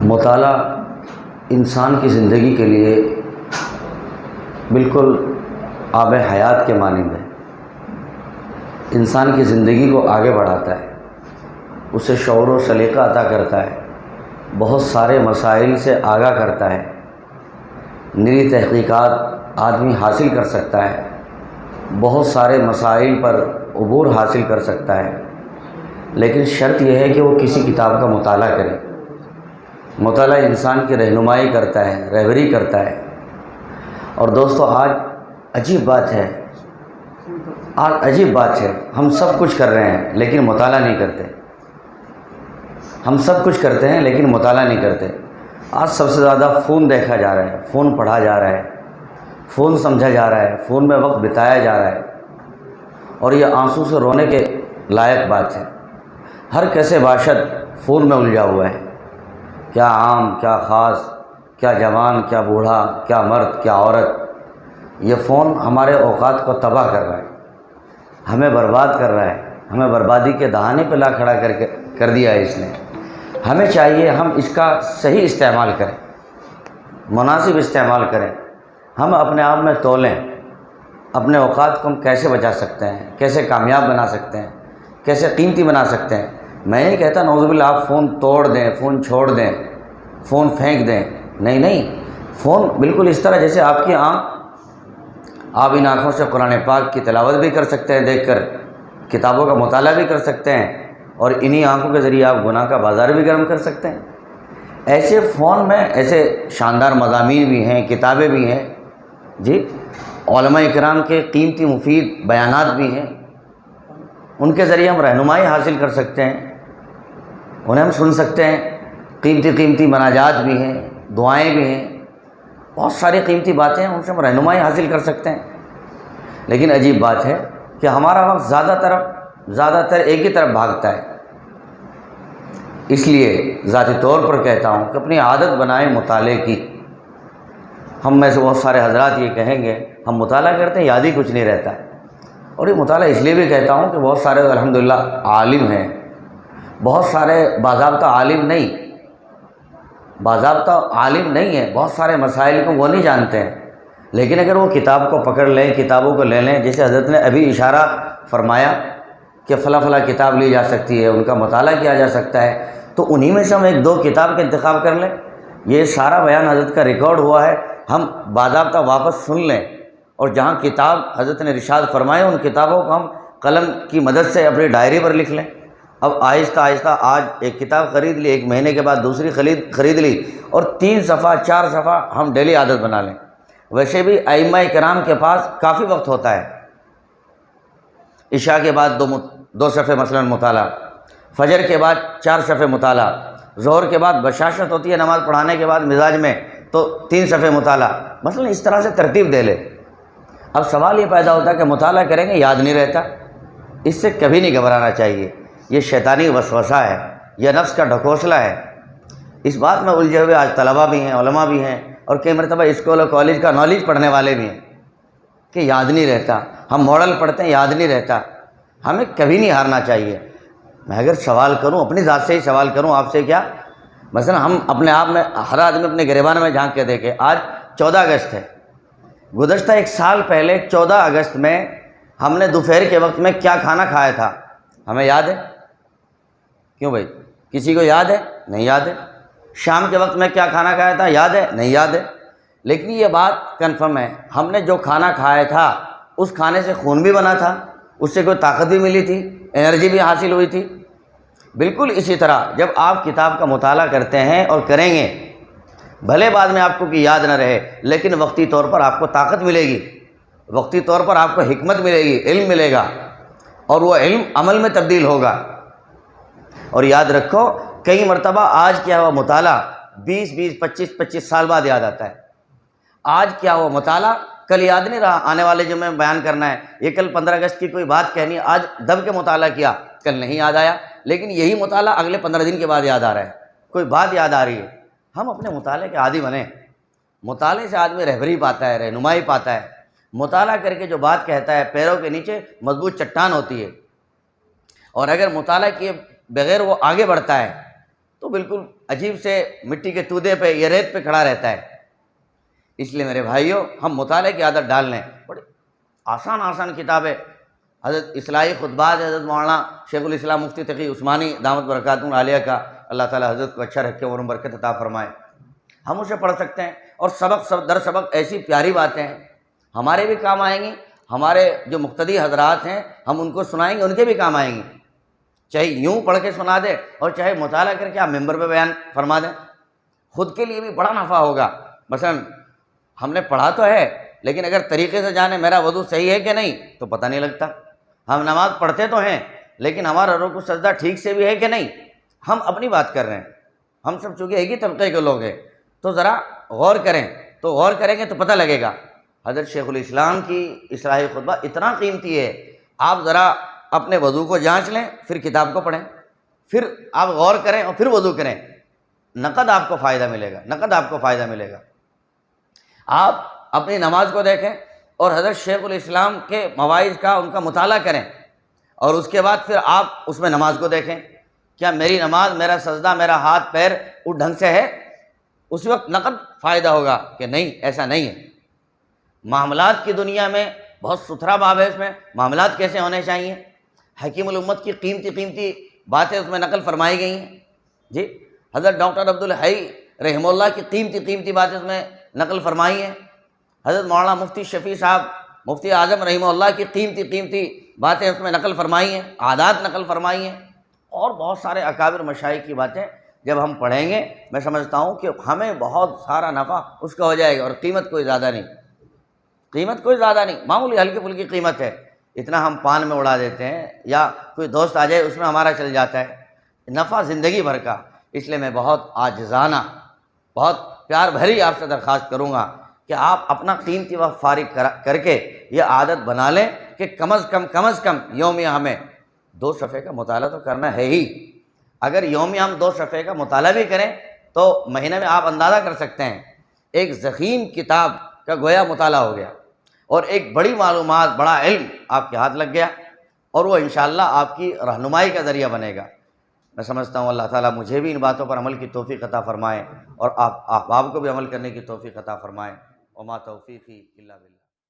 مطالعہ انسان کی زندگی کے لیے بالکل آب حیات کے مانند ہے۔ انسان کی زندگی کو آگے بڑھاتا ہے، اسے شعور و سلیقہ عطا کرتا ہے، بہت سارے مسائل سے آگاہ کرتا ہے، نئی تحقیقات آدمی حاصل کر سکتا ہے، بہت سارے مسائل پر عبور حاصل کر سکتا ہے، لیکن شرط یہ ہے کہ وہ کسی کتاب کا مطالعہ کرے۔ مطالعہ انسان کی رہنمائی کرتا ہے، رہبری کرتا ہے۔ اور دوستو، آج عجیب بات ہے، ہم سب کچھ کر رہے ہیں لیکن مطالعہ نہیں کرتے۔ ہم سب کچھ کرتے ہیں لیکن مطالعہ نہیں کرتے۔ آج سب سے زیادہ فون دیکھا جا رہا ہے، فون پڑھا جا رہا ہے، فون سمجھا جا رہا ہے، فون میں وقت بتایا جا رہا ہے، اور یہ آنسو سے رونے کے لائق بات ہے۔ ہر کیسے باشد فون میں الجھا ہوا ہے، کیا عام، کیا خاص، کیا جوان، کیا بوڑھا، کیا مرد، کیا عورت۔ یہ فون ہمارے اوقات کو تباہ کر رہا ہے، ہمیں برباد کر رہا ہے، ہمیں بربادی کے دہانے پہ لا کھڑا کر دیا ہے اس نے۔ ہمیں چاہیے ہم اس کا صحیح استعمال کریں، مناسب استعمال کریں۔ ہم اپنے آپ میں تولیں، اپنے اوقات کو ہم کیسے بچا سکتے ہیں، کیسے کامیاب بنا سکتے ہیں، کیسے قیمتی بنا سکتے ہیں۔ میں نہیں کہتا نعوذ باللہ آپ فون توڑ دیں، فون چھوڑ دیں، فون پھینک دیں، نہیں، فون بالکل اس طرح جیسے آپ کی آنکھ، آپ ان آنکھوں سے قرآن پاک کی تلاوت بھی کر سکتے ہیں، دیکھ کر کتابوں کا مطالعہ بھی کر سکتے ہیں، اور انہی آنکھوں کے ذریعے آپ گناہ کا بازار بھی گرم کر سکتے ہیں۔ ایسے فون میں ایسے شاندار مضامین بھی ہیں، کتابیں بھی ہیں، جی، علماء کرام کے قیمتی مفید بیانات بھی ہیں، ان کے ذریعے ہم رہنمائی حاصل کر سکتے ہیں، انہیں ہم سن سکتے ہیں۔ قیمتی مناجات بھی ہیں، دعائیں بھی ہیں، بہت ساری قیمتی باتیں ہیں، ان سے ہم رہنمائی حاصل کر سکتے ہیں۔ لیکن عجیب بات ہے کہ ہمارا وقت زیادہ تر ایک ہی طرف بھاگتا ہے۔ اس لیے ذاتی طور پر کہتا ہوں کہ اپنی عادت بنائیں مطالعے کی۔ ہم میں سے بہت سارے حضرات یہ کہیں گے ہم مطالعہ کرتے ہیں، یاد ہی کچھ نہیں رہتا ہے۔ اور یہ مطالعہ اس لیے بھی کہتا ہوں کہ بہت سارے الحمدللہ عالم ہیں، بہت سارے باضابطہ عالم نہیں ہیں، بہت سارے مسائل کو وہ نہیں جانتے ہیں، لیکن اگر وہ کتاب کو پکڑ لیں، کتابوں کو لے لیں، جیسے حضرت نے ابھی اشارہ فرمایا کہ فلاں کتاب لی جا سکتی ہے، ان کا مطالعہ کیا جا سکتا ہے، تو انہی میں سے ہم ایک دو کتاب کا انتخاب کر لیں۔ یہ سارا بیان حضرت کا ریکارڈ ہوا ہے، ہم باضابطہ واپس سن لیں، اور جہاں کتاب حضرت نے ارشاد فرمائے ان کتابوں کو ہم قلم کی مدد سے اپنی ڈائری پر لکھ لیں۔ اب آہستہ آج ایک کتاب خرید لی، ایک مہینے کے بعد دوسری خرید لی، اور 3 صفحہ 4 صفحہ ہم ڈیلی عادت بنا لیں۔ ویسے بھی ائمہ کرام کے پاس کافی وقت ہوتا ہے، عشاء کے بعد 2 صفحے مثلا مطالعہ، فجر کے بعد 4 صفحے مطالعہ، ظہر کے بعد بشاشت ہوتی ہے نماز پڑھانے کے بعد مزاج میں تو 3 صفحے مطالعہ، مثلا اس طرح سے ترتیب دے لے۔ اب سوال یہ پیدا ہوتا ہے کہ مطالعہ کریں گے یاد نہیں رہتا، اس سے کبھی نہیں گھبرانا چاہیے۔ یہ شیطانی وسوسہ ہے، یہ نفس کا ڈھکوسلہ ہے۔ اس بات میں الجھے ہوئے آج طلباء بھی ہیں، علماء بھی ہیں، اور کئی مرتبہ اسکول اور کالج کا نالج پڑھنے والے بھی ہیں کہ یاد نہیں رہتا، ہم ماڈل پڑھتے ہیں یاد نہیں رہتا۔ ہمیں کبھی نہیں ہارنا چاہیے۔ میں اگر سوال کروں، اپنی ذات سے ہی سوال کروں آپ سے، کیا مثلا ہم اپنے آپ میں، ہر آدمی اپنے گریبان میں جھانک کے دیکھے، آج 14 اگست ہے، گزشتہ 1 سال پہلے 14 اگست میں ہم نے دوپہر کے وقت میں کیا کھانا کھایا تھا، ہمیں یاد ہے؟ کیوں بھائی، کسی کو یاد ہے؟ نہیں یاد ہے۔ شام کے وقت میں کیا کھانا کھایا تھا، یاد ہے؟ نہیں یاد ہے۔ لیکن یہ بات کنفرم ہے، ہم نے جو کھانا کھایا تھا اس کھانے سے خون بھی بنا تھا، اس سے کوئی طاقت بھی ملی تھی، انرجی بھی حاصل ہوئی تھی۔ بالکل اسی طرح جب آپ کتاب کا مطالعہ کرتے ہیں اور کریں گے، بھلے بعد میں آپ کو کہ یاد نہ رہے، لیکن وقتی طور پر آپ کو طاقت ملے گی، وقتی طور پر آپ کو حکمت ملے گی، علم ملے گا، اور وہ علم عمل میں تبدیل ہوگا۔ اور یاد رکھو، کئی مرتبہ آج کیا ہوا مطالعہ 20 25 سال بعد یاد آتا ہے۔ آج کیا ہوا مطالعہ کل یاد نہیں رہا، آنے والے جو میں بیان کرنا ہے، یہ کل 15 اگست کی کوئی بات کہنی ہے، آج دب کے مطالعہ کیا، کل نہیں یاد آیا، لیکن یہی مطالعہ اگلے 15 دن کے بعد یاد آ رہا ہے، کوئی بات یاد آ رہی ہے۔ ہم اپنے مطالعے کے عادی بنیں۔ مطالعے سے آدمی رہبری پاتا ہے، رہنمائی پاتا ہے۔ مطالعہ کر کے جو بات کہتا ہے پیروں کے نیچے مضبوط چٹان ہوتی ہے، اور اگر مطالعہ کیے بغیر وہ آگے بڑھتا ہے تو بالکل عجیب سے مٹی کے تودے پہ یا ریت پہ کھڑا رہتا ہے۔ اس لیے میرے بھائیوں، ہم مطالعے کی عادت ڈال لیں۔ بڑی آسان آسان کتابیں، حضرت اصلاحی خطبات حضرت مولانا شیخ الاسلام مفتی تقی عثمانی دامت برکاتہ العالیہ کا، اللہ تعالیٰ حضرت کو اچھا رکھے اور برکت عطا فرمائے، ہم اسے پڑھ سکتے ہیں۔ اور سبق در سبق ایسی پیاری باتیں ہیں، ہمارے بھی کام آئیں گی، ہمارے جو مقتدی حضرات ہیں ہم ان کو سنائیں گے، ان کے بھی کام آئیں گی، چاہے یوں پڑھ کے سنا دے اور چاہے مطالعہ کر کے آپ ممبر پہ بیان فرما دیں، خود کے لیے بھی بڑا نفع ہوگا۔ مثلا ہم نے پڑھا تو ہے، لیکن اگر طریقے سے جانے میرا وضو صحیح ہے کہ نہیں تو پتہ نہیں لگتا۔ ہم نماز پڑھتے تو ہیں، لیکن ہمارا رکوع سجدہ ٹھیک سے بھی ہے کہ نہیں، ہم اپنی بات کر رہے ہیں، ہم سب چونکہ ایک ہی طبقے کے لوگ ہیں، تو ذرا غور کریں، تو غور کریں گے تو پتہ لگے گا۔ حضرت شیخ الاسلام کی اصلاحی خطبہ اتنا قیمتی ہے، آپ ذرا اپنے وضو کو جانچ لیں، پھر کتاب کو پڑھیں، پھر آپ غور کریں اور پھر وضو کریں، نقد آپ کو فائدہ ملے گا، نقد آپ کو فائدہ ملے گا۔ آپ اپنی نماز کو دیکھیں اور حضرت شیخ الاسلام کے مواعظ کا، ان کا مطالعہ کریں، اور اس کے بعد پھر آپ اس میں نماز کو دیکھیں، کیا میری نماز، میرا سجدہ، میرا ہاتھ پیر اس ڈھنگ سے ہے؟ اس وقت نقد فائدہ ہوگا کہ نہیں، ایسا نہیں ہے۔ معاملات کی دنیا میں بہت ستھرا باب ہے، اس میں معاملات کیسے ہونے چاہیے، حکیم الامت کی قیمتی قیمتی باتیں اس میں نقل فرمائی گئی ہیں۔ جی حضرت ڈاکٹر عبدالحی رحمہ اللہ کی قیمتی قیمتی باتیں اس میں نقل فرمائی ہیں۔ حضرت مولانا مفتی شفیع صاحب مفتی اعظم رحمہ اللہ کی قیمتی قیمتی باتیں اس میں نقل فرمائی ہیں، عادات نقل فرمائی ہیں، اور بہت سارے اکابر مشائخ کی باتیں جب ہم پڑھیں گے، میں سمجھتا ہوں کہ ہمیں بہت سارا نفع اس کا ہو جائے گا، اور قیمت کوئی زیادہ نہیں، قیمت کوئی زیادہ نہیں، معمولی ہلکی پھلکی قیمت ہے، اتنا ہم پان میں اڑا دیتے ہیں، یا کوئی دوست آ جائے اس میں ہمارا چل جاتا ہے، نفع زندگی بھر کا۔ اس لیے میں بہت عاجزانہ، بہت پیار بھری آپ سے درخواست کروں گا کہ آپ اپنا قیمتی وقت فارغ کر کے یہ عادت بنا لیں کہ کم از کم یومیہ ہمیں 2 صفحے کا مطالعہ تو کرنا ہے ہی۔ اگر یومیہ ہم 2 صفحے کا مطالعہ بھی کریں تو مہینے میں آپ اندازہ کر سکتے ہیں ایک ضخیم کتاب کا گویا مطالعہ ہو گیا، اور ایک بڑی معلومات، بڑا علم آپ کے ہاتھ لگ گیا، اور وہ انشاءاللہ آپ کی رہنمائی کا ذریعہ بنے گا۔ میں سمجھتا ہوں اللہ تعالیٰ مجھے بھی ان باتوں پر عمل کی توفیق عطا فرمائے، اور آپ احباب کو بھی عمل کرنے کی توفیق عطا فرمائے۔ وما توفیقی الا باللہ۔